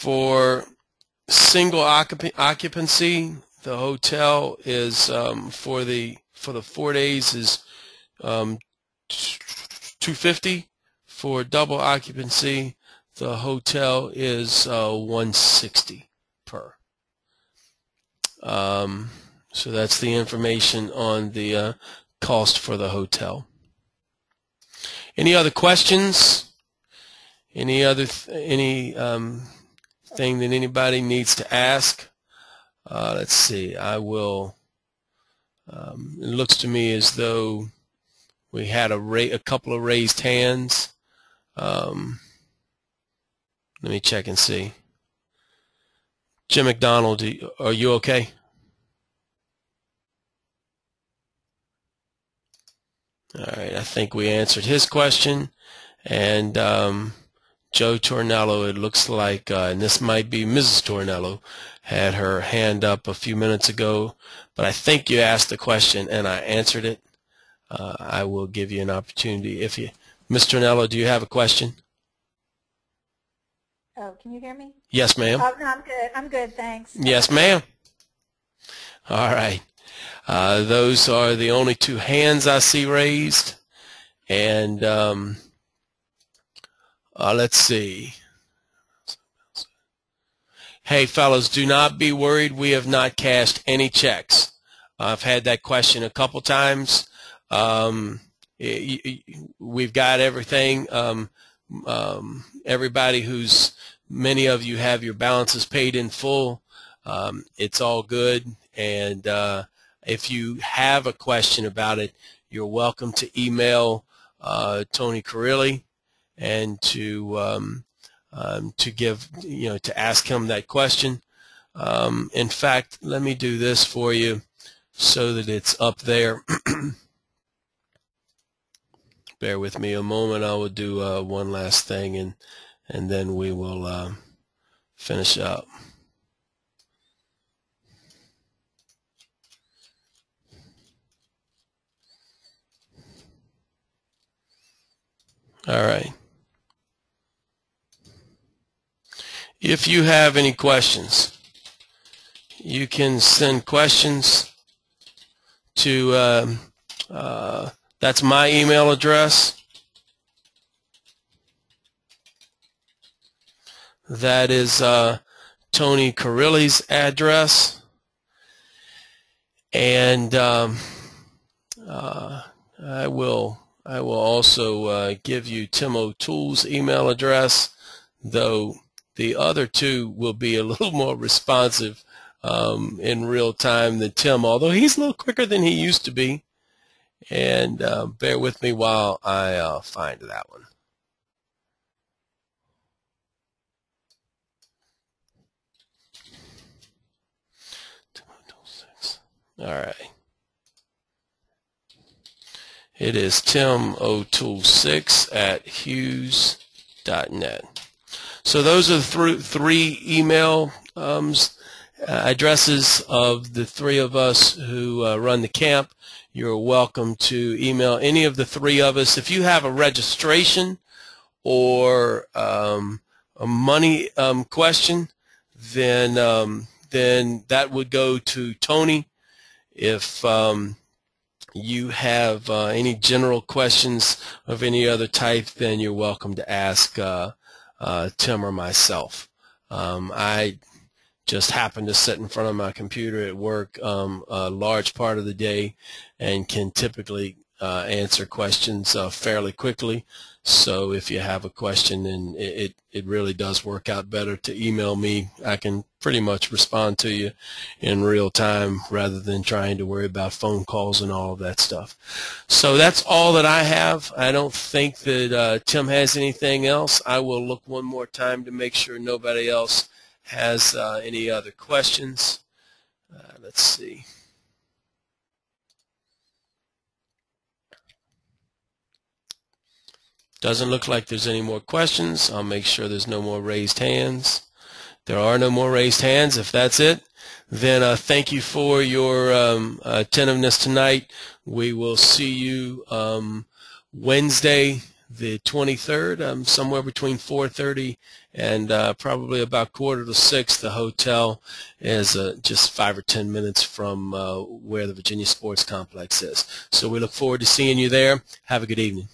For single occupancy, the hotel is for the 4 days is $250. For double occupancy, the hotel is $160 per. So that's the information on the cost for the hotel. Any other questions? Any other thing that anybody needs to ask? Let's see. I will. It looks to me as though we had a couple of raised hands. Let me check and see. Jim McDonald, are you okay? All right, I think we answered his question. And Joe Tornello, it looks like, and this might be Mrs. Tornello, had her hand up a few minutes ago, but I think you asked the question and I answered it. I will give you an opportunity. Ms. Tornello, do you have a question? Oh, can you hear me? Yes, ma'am. Oh, no, I'm good. I'm good, thanks. Yes, ma'am. All right. Those are the only two hands I see raised. And let's see. Hey, fellas, do not be worried. We have not cashed any checks. I've had that question a couple times. We've got everything. Everybody many of you have your balances paid in full. It's all good. And if you have a question about it, you're welcome to email Tony Carilli and to ask him that question. In fact, let me do this for you so that it's up there. Bear with me a moment. I will do one last thing, and then we will finish up. All right. If you have any questions, you can send questions to that's my email address. That is Tony Carilli's address. And I will also give you Tim O'Toole's email address, though the other two will be a little more responsive in real time than Tim, although he's a little quicker than he used to be. And bear with me while I find that one. All right. It is timotoole6@hughes.net. So those are the three email addresses of the three of us who run the camp. You're welcome to email any of the three of us. If you have a registration or a money question, then that would go to Tony. If you have any general questions of any other type, then you're welcome to ask Tim or myself. I just happen to sit in front of my computer at work a large part of the day and can typically answer questions fairly quickly. So if you have a question, and it really does work out better to email me. I can pretty much respond to you in real time rather than trying to worry about phone calls and all of that stuff. So that's all that I have. I don't think that Tim has anything else. I will look one more time to make sure nobody else has any other questions. Let's see. Doesn't look like there's any more questions. I'll make sure there's no more raised hands. There are no more raised hands. If that's it, then thank you for your attentiveness tonight. We will see you Wednesday, the 23rd, somewhere between 4:30 and probably about 5:45. The hotel is just 5 or 10 minutes from where the Virginia Sports Complex is. So we look forward to seeing you there. Have a good evening.